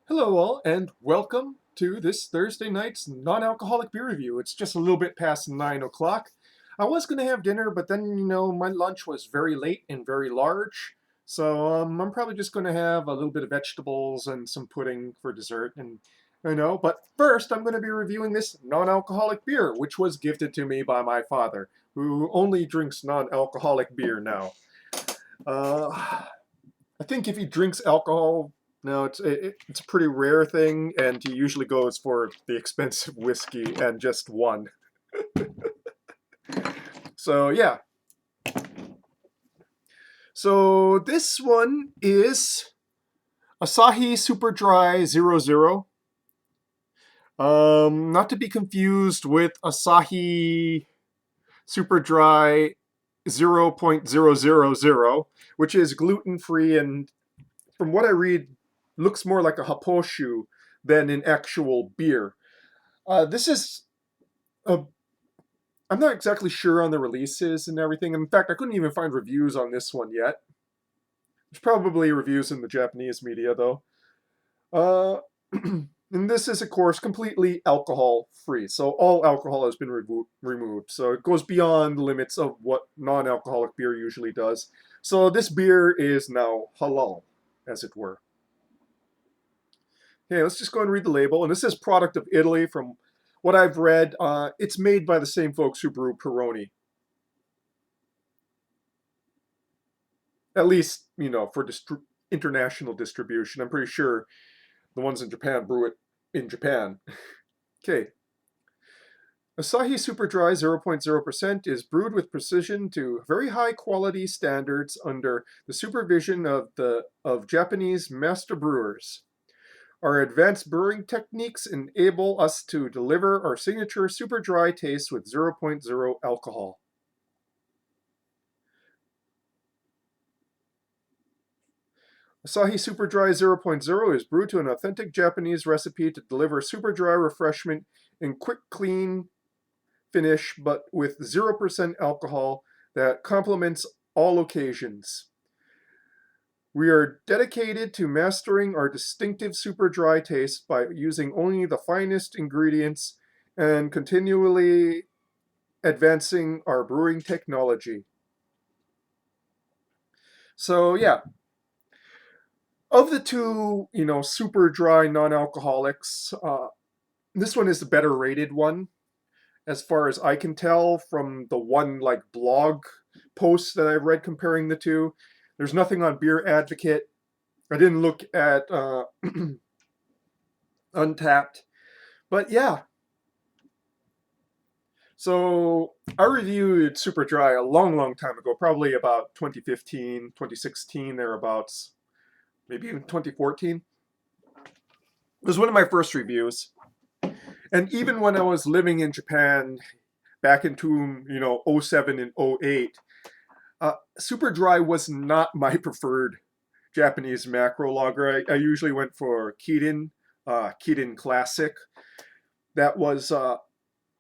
Hello, all, and welcome to this Thursday night's non-alcoholic beer review. It's just a little bit past 9 o'clock. I was going to have dinner, but then, my lunch was very late and very large. So I'm probably just going to have a little bit of vegetables and some pudding for dessert. But first I'm going to be reviewing this non-alcoholic beer, which was gifted to me by my father, who only drinks non-alcoholic beer now. Uh, I think if he drinks alcohol, no, it's a pretty rare thing, and he usually goes for the expensive whiskey and just one. So yeah. So this one is Asahi Super Dry 00. Not to be confused with Asahi Super Dry 0.000, which is gluten free and from what I read, looks more like a haposhu than an actual beer. This is a. I'm not exactly sure on the releases and everything. In fact, I couldn't even find reviews on this one yet. There's probably reviews in the Japanese media though. Uh, and this is, of course, completely alcohol free. So all alcohol has been removed. So it goes beyond the limits of what non-alcoholic beer usually does. So this beer is now halal, as it were. Okay, let's just go and read the label. And this says product of Italy. From what I've read, it's made by the same folks who brew Peroni. At least, for international distribution. I'm pretty sure the ones in Japan brew it in Japan. Okay. Asahi Super Dry 0.0% is brewed with precision to very high quality standards under the supervision of Japanese master brewers. Our advanced brewing techniques enable us to deliver our signature super dry taste with zero point 0.0 alcohol. Asahi Super Dry 0.0 is brewed to an authentic Japanese recipe to deliver super dry refreshment in quick, clean finish, but with 0% alcohol that complements all occasions. We are dedicated to mastering our distinctive super dry taste by using only the finest ingredients and continually advancing our brewing technology. So yeah, of the two, super dry non-alcoholics, this one is the better rated one, as far as I can tell from the one like blog post that I've read comparing the two. There's nothing on Beer Advocate. I didn't look at Untapped, but yeah. So I reviewed Super Dry a long, long time ago, probably about 2015, 2016, thereabouts, maybe even 2014. It was one of my first reviews. And even when I was living in Japan back into, '07 and '08, Super Dry was not my preferred Japanese macro lager. I usually went for Kirin Classic. That was I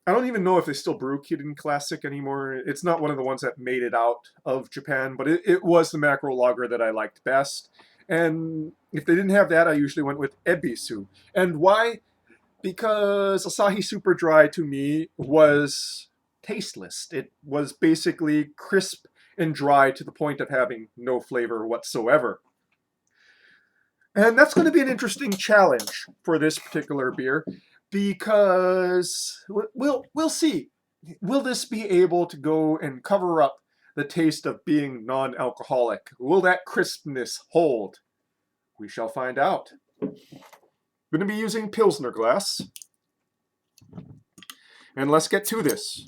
don't even know if they still brew Kirin Classic anymore. It's not one of the ones that made it out of Japan, but it was the macro lager that I liked best. And if they didn't have that, I usually went with Ebisu. And why? Because Asahi Super Dry to me was tasteless. It was basically crisp and dry to the point of having no flavor whatsoever. And that's going to be an interesting challenge for this particular beer because we'll see. Will this be able to go and cover up the taste of being non-alcoholic? Will that crispness hold? We shall find out. I'm going to be using Pilsner glass. And let's get to this.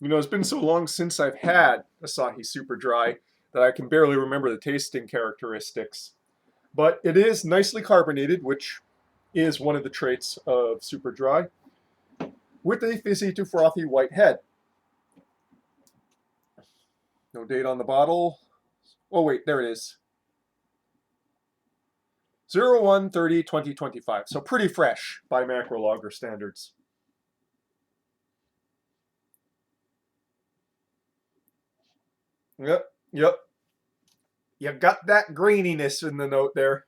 It's been so long since I've had Asahi Super Dry that I can barely remember the tasting characteristics. But it is nicely carbonated, which is one of the traits of Super Dry, with a fizzy to frothy white head. No date on the bottle. Oh, wait, there it is. 01/30/2025. So pretty fresh by macro lager standards. Yep, yep. You got that graininess in the note there.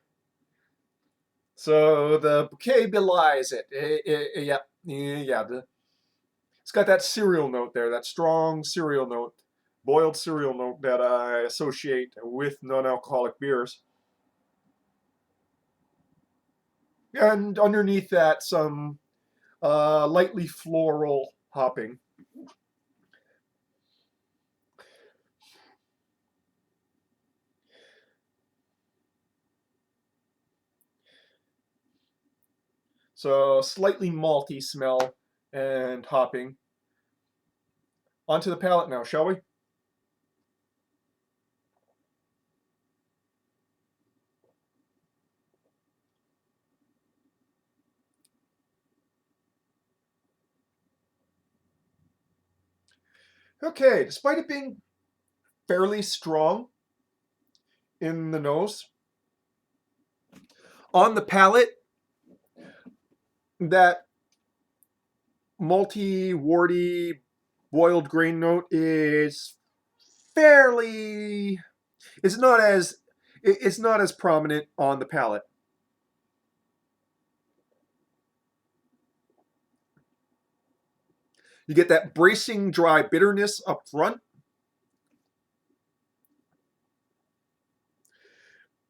So the bouquet belies it. Yeah, yeah. It's got that cereal note there, that strong cereal note, boiled cereal note that I associate with non-alcoholic beers. And underneath that, some lightly floral hopping. So slightly malty smell and hopping. Onto the palate now, shall we? Okay, despite it being fairly strong in the nose, on the palate, that malty, warty, boiled grain note is fairly. It's not as prominent on the palate. You get that bracing dry bitterness up front,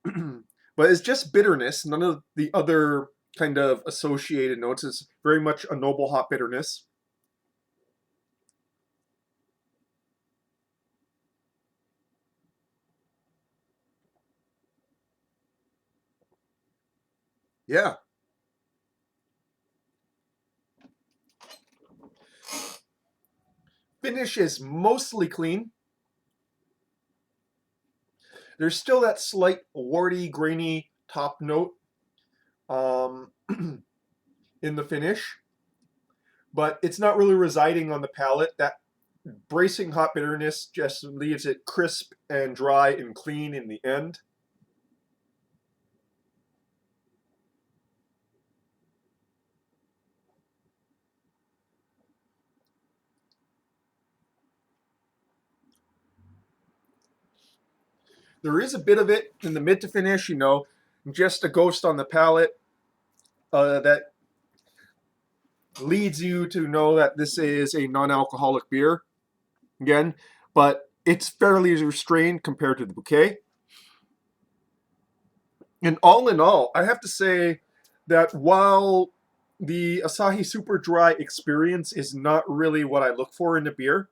but it's just bitterness. None of the other kind of associated notes. It's very much a noble hop bitterness. Yeah. Finish is mostly clean. There's still that slight warty, grainy top note um, in the finish, but it's not really residing on the palate. That bracing hot bitterness just leaves it crisp and dry and clean in the end. There is a bit of it in the mid to finish, just a ghost on the palate that leads you to know that this is a non-alcoholic beer again, but it's fairly restrained compared to the bouquet. And all in all, I have to say that while the Asahi Super Dry experience is not really what I look for in a beer,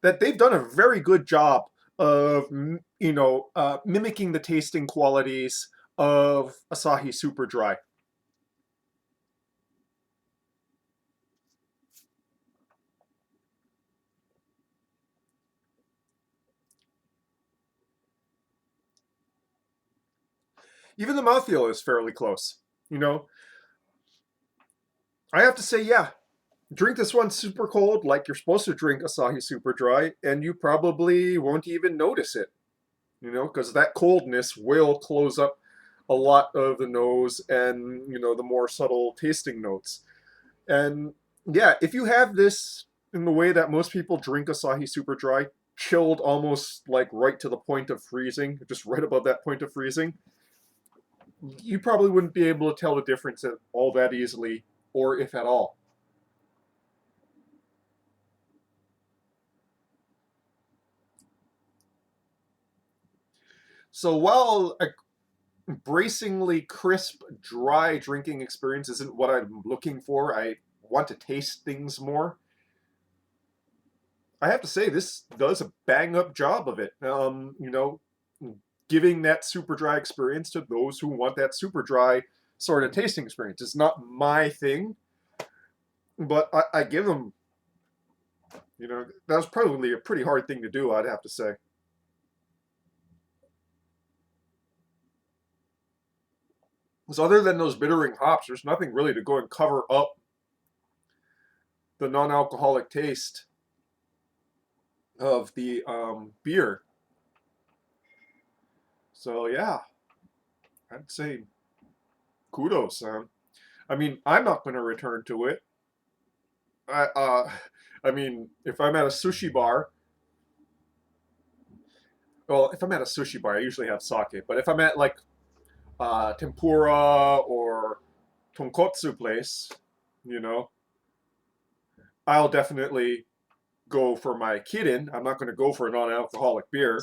that they've done a very good job of mimicking the tasting qualities of Asahi Super Dry. Even the mouthfeel is fairly close. You know, I have to say, yeah, drink this one super cold, like you're supposed to drink Asahi Super Dry, and you probably won't even notice it. Because that coldness will close up a lot of the nose and the more subtle tasting notes. And yeah, if you have this in the way that most people drink Asahi Super Dry, chilled almost like right to the point of freezing, just right above that point of freezing, you probably wouldn't be able to tell the difference all that easily, or if at all. So while a bracingly crisp, dry drinking experience isn't what I'm looking for, I want to taste things more. I have to say, this does a bang up job of it. Giving that super dry experience to those who want that super dry sort of tasting experience. It's not my thing, but I give them, that was probably a pretty hard thing to do, I'd have to say. Because other than those bittering hops, there's nothing really to go and cover up the non alcoholic taste of the beer. So, yeah. I'd say kudos. I mean, I'm not going to return to it. I, uh, I mean, if I'm at a sushi bar, well, if I'm at a sushi bar, I usually have sake. But if I'm at like tempura or tonkotsu place, you know, I'll definitely go for my Kirin. I'm not going to go for a non-alcoholic beer.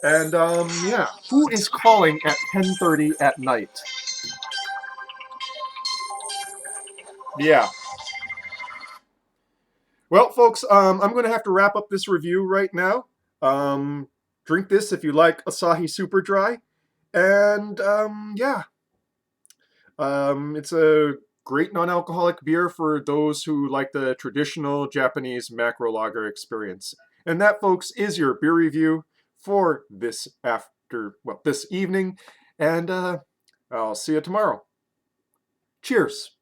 And yeah, who is calling at 10:30 at night? Yeah. Well, folks, I'm going to have to wrap up this review right now. Um, Drink this if you like Asahi Super Dry. And yeah, it's a great non-alcoholic beer for those who like the traditional Japanese macro lager experience. And that, folks, is your beer review for this evening. And I'll see you tomorrow. Cheers.